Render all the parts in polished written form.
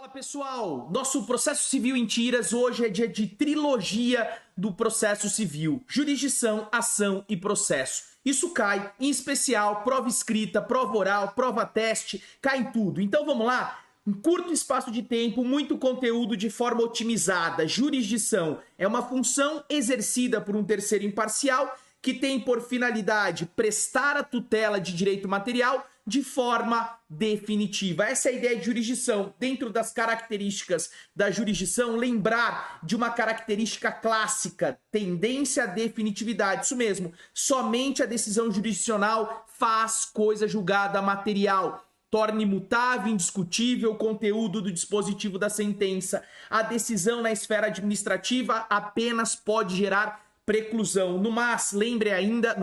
Fala pessoal, nosso processo civil em tiras hoje é dia de trilogia do processo civil, jurisdição, ação e processo. Isso cai, em especial, prova escrita, prova oral, prova teste, cai em tudo. Então vamos lá? Em curto espaço de tempo, muito conteúdo de forma otimizada. Jurisdição é uma função exercida por um terceiro imparcial que tem por finalidade prestar a tutela de direito material de forma definitiva. Essa é a ideia de jurisdição. Dentro das características da jurisdição, lembrar de uma característica clássica, tendência à definitividade. Isso mesmo, somente a decisão jurisdicional faz coisa julgada material. Torna imutável, indiscutível o conteúdo do dispositivo da sentença. A decisão na esfera administrativa apenas pode gerar preclusão. No mais, lembre ainda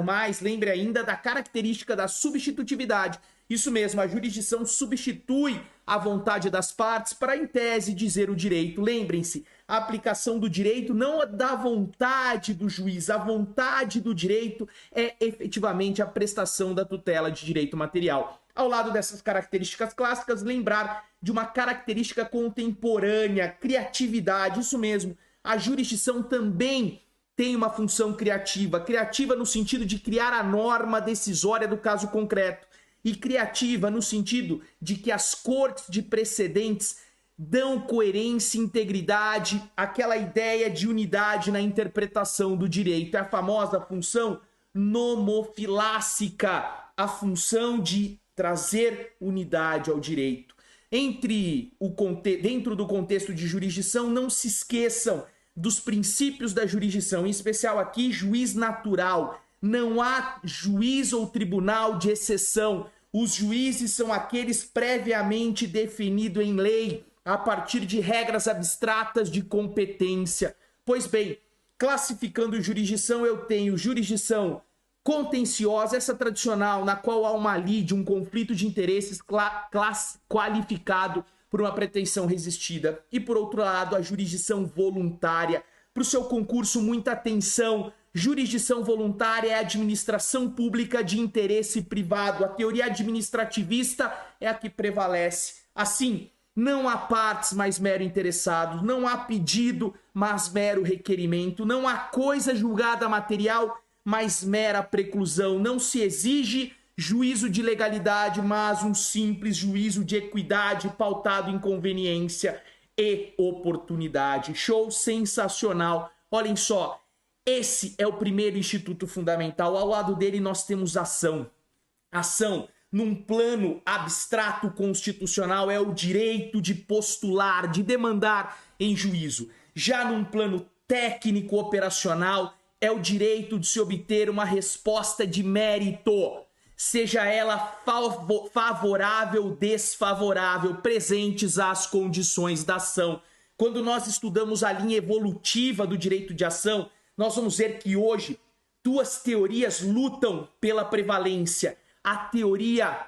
da característica da substitutividade. Isso mesmo, a jurisdição substitui a vontade das partes para, em tese, dizer o direito. Lembrem-se, a aplicação do direito não é da vontade do juiz. A vontade do direito é efetivamente a prestação da tutela de direito material. Ao lado dessas características clássicas, lembrar de uma característica contemporânea, criatividade. Isso mesmo, a jurisdição também tem uma função criativa. Criativa no sentido de criar a norma decisória do caso concreto. E criativa no sentido de que as cortes de precedentes dão coerência e integridade àquela ideia de unidade na interpretação do direito. É a famosa função nomofilássica, a função de trazer unidade ao direito. Dentro do contexto de jurisdição, não se esqueçam dos princípios da jurisdição, em especial aqui, juiz natural. Não há juiz ou tribunal de exceção. Os juízes são aqueles previamente definidos em lei, a partir de regras abstratas de competência. Pois bem, classificando jurisdição, eu tenho jurisdição contenciosa, essa tradicional, na qual há uma lide, um conflito de interesses qualificado por uma pretensão resistida. E, por outro lado, a jurisdição voluntária. Para o seu concurso, muita atenção. Jurisdição voluntária é a administração pública de interesse privado. A teoria administrativista é a que prevalece. Assim, não há partes, mas mero interessados. Não há pedido, mas mero requerimento. Não há coisa julgada material, mas mera preclusão. Não se exige juízo de legalidade, mas um simples juízo de equidade pautado em conveniência e oportunidade. Show sensacional. Olhem só, esse é o primeiro instituto fundamental. Ao lado dele nós temos ação. Ação, num plano abstrato constitucional, é o direito de postular, de demandar em juízo. Já num plano técnico operacional, é o direito de se obter uma resposta de mérito, seja ela favorável ou desfavorável, presentes às condições da ação. Quando nós estudamos a linha evolutiva do direito de ação, nós vamos ver que hoje duas teorias lutam pela prevalência. A teoria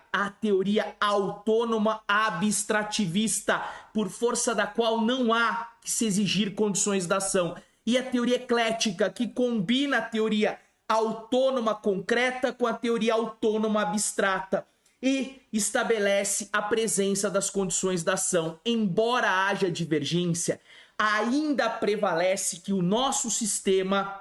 autônoma abstrativista, por força da qual não há que se exigir condições da ação. E a teoria eclética, que combina a teoria autônoma concreta com a teoria autônoma abstrata e estabelece a presença das condições da ação. Embora haja divergência, ainda prevalece que no nosso sistema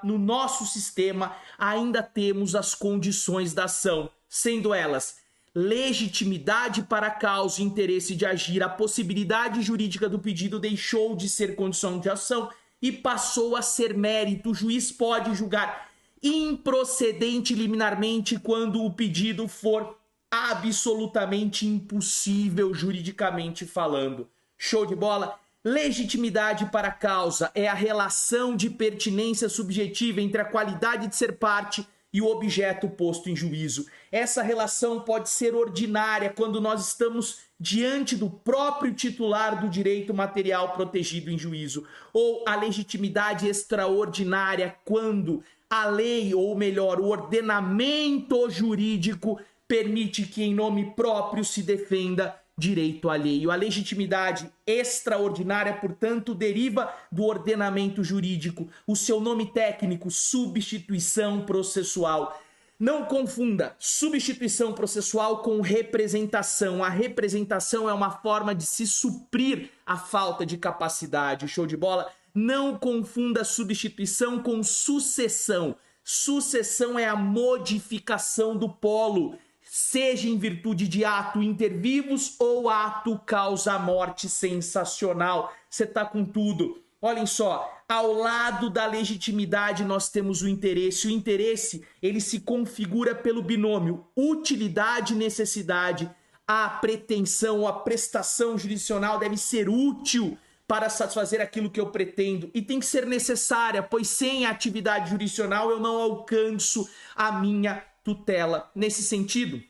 ainda temos as condições da ação, sendo elas legitimidade para a causa e interesse de agir. A possibilidade jurídica do pedido deixou de ser condição de ação e passou a ser mérito. O juiz pode julgar improcedente liminarmente quando o pedido for absolutamente impossível juridicamente falando. Show de bola? Legitimidade para a causa é a relação de pertinência subjetiva entre a qualidade de ser parte e o objeto posto em juízo. Essa relação pode ser ordinária quando nós estamos diante do próprio titular do direito material protegido em juízo, ou a legitimidade extraordinária quando a lei, ou melhor, o ordenamento jurídico permite que em nome próprio se defenda direito alheio. A legitimidade extraordinária, portanto, deriva do ordenamento jurídico. O seu nome técnico, substituição processual. Não confunda substituição processual com representação. A representação é uma forma de se suprir a falta de capacidade. Show de bola? Não confunda substituição com sucessão. Sucessão é a modificação do polo, seja em virtude de ato inter vivos ou ato causa morte. Sensacional. Você tá com tudo. Olhem só, ao lado da legitimidade nós temos o interesse. O interesse, ele se configura pelo binômio utilidade e necessidade. A pretensão, a prestação jurisdicional deve ser útil para satisfazer aquilo que eu pretendo e tem que ser necessária, pois sem a atividade jurisdicional eu não alcanço a minha tutela. Nesse sentido,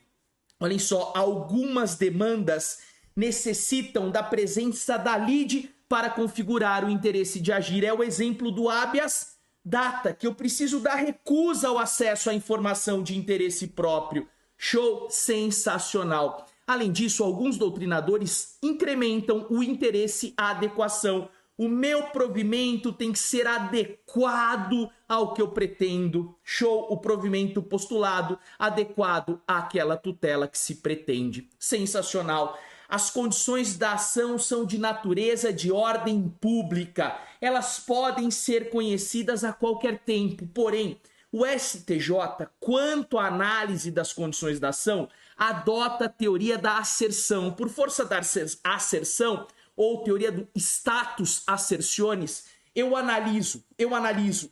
olhem só, algumas demandas necessitam da presença da lide para configurar o interesse de agir. É o exemplo do habeas data, que eu preciso dar recusa ao acesso à informação de interesse próprio. Show, sensacional. Além disso, alguns doutrinadores incrementam o interesse à adequação. O meu provimento tem que ser adequado ao que eu pretendo. Show, o provimento postulado adequado àquela tutela que se pretende. Sensacional. As condições da ação são de natureza de ordem pública. Elas podem ser conhecidas a qualquer tempo. Porém, o STJ, quanto à análise das condições da ação, adota a teoria da asserção. Por força da asserção, ou teoria do status assertionis, eu analiso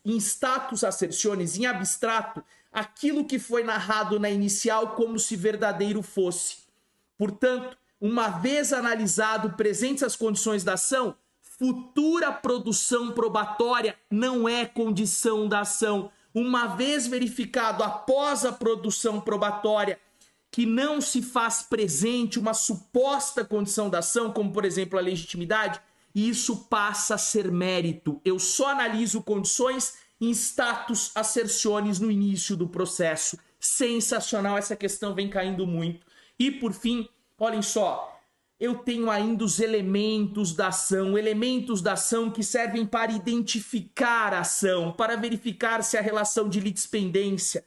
em status assertionis, em abstrato, aquilo que foi narrado na inicial como se verdadeiro fosse. Portanto, uma vez analisado presentes as condições da ação, futura produção probatória não é condição da ação. Uma vez verificado após a produção probatória que não se faz presente uma suposta condição da ação, como por exemplo a legitimidade, isso passa a ser mérito. Eu só analiso condições em status assertionis no início do processo. Sensacional, essa questão vem caindo muito. E por fim, olhem só, eu tenho ainda os elementos da ação que servem para identificar a ação, para verificar se a relação de litispendência,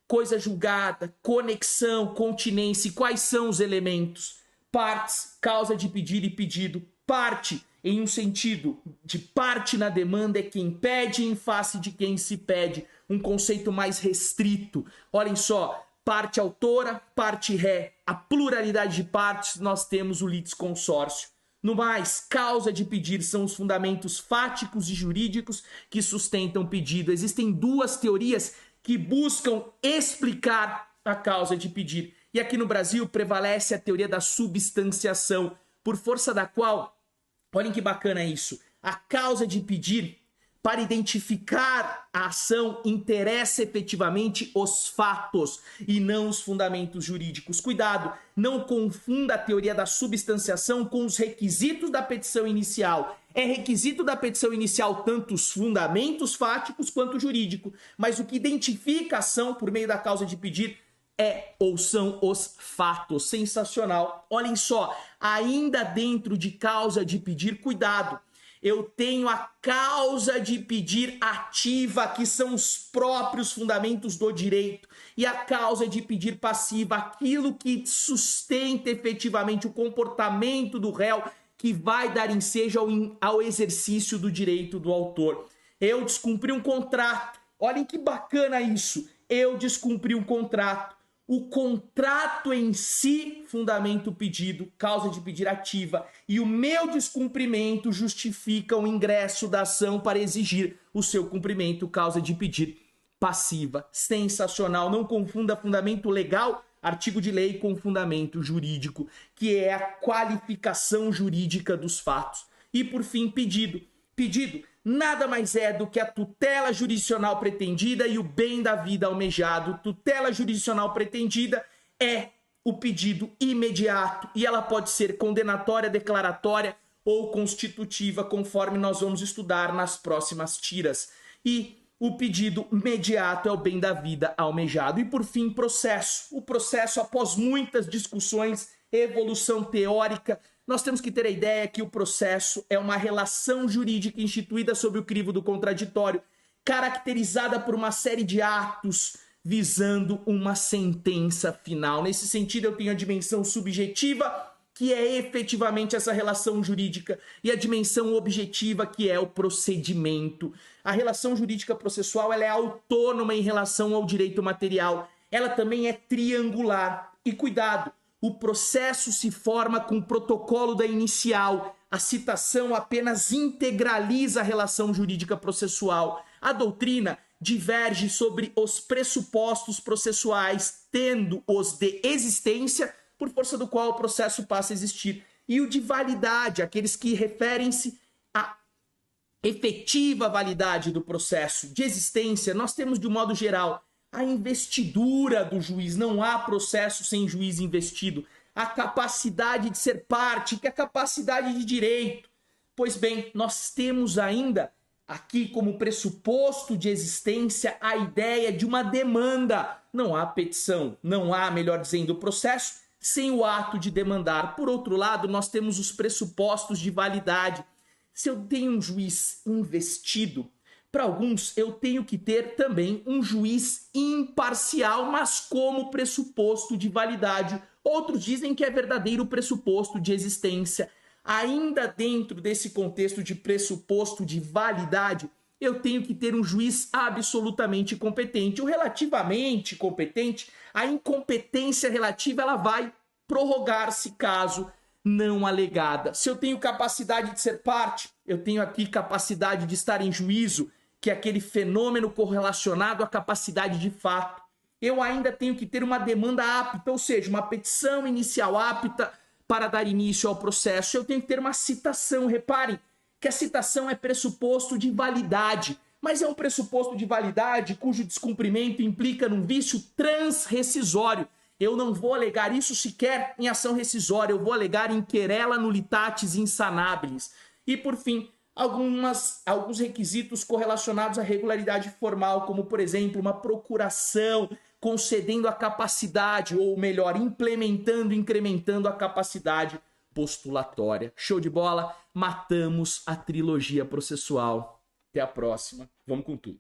coisa julgada, conexão, continência, e quais são os elementos? Partes, causa de pedir e pedido. Parte, em um sentido de parte na demanda, é quem pede em face de quem se pede. Um conceito mais restrito. Olhem só, parte autora, parte ré. A pluralidade de partes, nós temos o litisconsórcio. No mais, causa de pedir são os fundamentos fáticos e jurídicos que sustentam o pedido. Existem duas teorias que buscam explicar a causa de pedir. E aqui no Brasil prevalece a teoria da substanciação, por força da qual, olhem que bacana isso, a causa de pedir, para identificar a ação, interessa efetivamente os fatos e não os fundamentos jurídicos. Cuidado, não confunda a teoria da substanciação com os requisitos da petição inicial. É requisito da petição inicial tanto os fundamentos fáticos quanto o jurídico, mas o que identifica a ação por meio da causa de pedir é ou são os fatos. Sensacional. Olhem só, ainda dentro de causa de pedir, cuidado. Eu tenho a causa de pedir ativa, que são os próprios fundamentos do direito, e a causa de pedir passiva, aquilo que sustenta efetivamente o comportamento do réu, que vai dar ensejo ao exercício do direito do autor. Eu descumpri um contrato. Olhem que bacana isso. Eu descumpri um contrato. O contrato em si, fundamento pedido, causa de pedir ativa, e o meu descumprimento justifica o ingresso da ação para exigir o seu cumprimento, causa de pedir passiva. Sensacional, não confunda fundamento legal, artigo de lei, com fundamento jurídico, que é a qualificação jurídica dos fatos. E por fim, pedido. Pedido nada mais é do que a tutela jurisdicional pretendida e o bem da vida almejado. Tutela jurisdicional pretendida é o pedido imediato e ela pode ser condenatória, declaratória ou constitutiva, conforme nós vamos estudar nas próximas tiras. E o pedido imediato é o bem da vida almejado. E por fim, processo. O processo, após muitas discussões, evolução teórica, nós temos que ter a ideia que o processo é uma relação jurídica instituída sob o crivo do contraditório, caracterizada por uma série de atos visando uma sentença final. Nesse sentido, eu tenho a dimensão subjetiva, que é efetivamente essa relação jurídica, e a dimensão objetiva, que é o procedimento. A relação jurídica processual ela é autônoma em relação ao direito material. Ela também é triangular. E cuidado, o processo se forma com o protocolo da inicial. A citação apenas integraliza a relação jurídica processual. A doutrina diverge sobre os pressupostos processuais, tendo-os de existência, por força do qual o processo passa a existir, e o de validade, aqueles que referem-se à efetiva validade do processo. De existência, nós temos, de um modo geral, a investidura do juiz. Não há processo sem juiz investido. A capacidade de ser parte, que é a capacidade de direito. Pois bem, nós temos ainda aqui como pressuposto de existência a ideia de uma demanda. Não há petição, não há, melhor dizendo, processo sem o ato de demandar. Por outro lado, nós temos os pressupostos de validade. Se eu tenho um juiz investido, para alguns eu tenho que ter também um juiz imparcial, mas como pressuposto de validade. Outros dizem que é verdadeiro pressuposto de existência. Ainda dentro desse contexto de pressuposto de validade, eu tenho que ter um juiz absolutamente competente. O relativamente competente, a incompetência relativa, ela vai prorrogar-se caso não alegada. Se eu tenho capacidade de ser parte, eu tenho aqui capacidade de estar em juízo, que é aquele fenômeno correlacionado à capacidade de fato. Eu ainda tenho que ter uma demanda apta, ou seja, uma petição inicial apta para dar início ao processo. Eu tenho que ter uma citação. Reparem que a citação é pressuposto de validade, mas é um pressuposto de validade cujo descumprimento implica num vício transrescisório. Eu não vou alegar isso sequer em ação rescisória, eu vou alegar em querela nullitatis insanabilis. E, por fim, alguns requisitos correlacionados à regularidade formal, como, por exemplo, uma procuração concedendo a capacidade, ou melhor, implementando, incrementando a capacidade postulatória. Show de bola? Matamos a trilogia processual. Até a próxima. Vamos com tudo.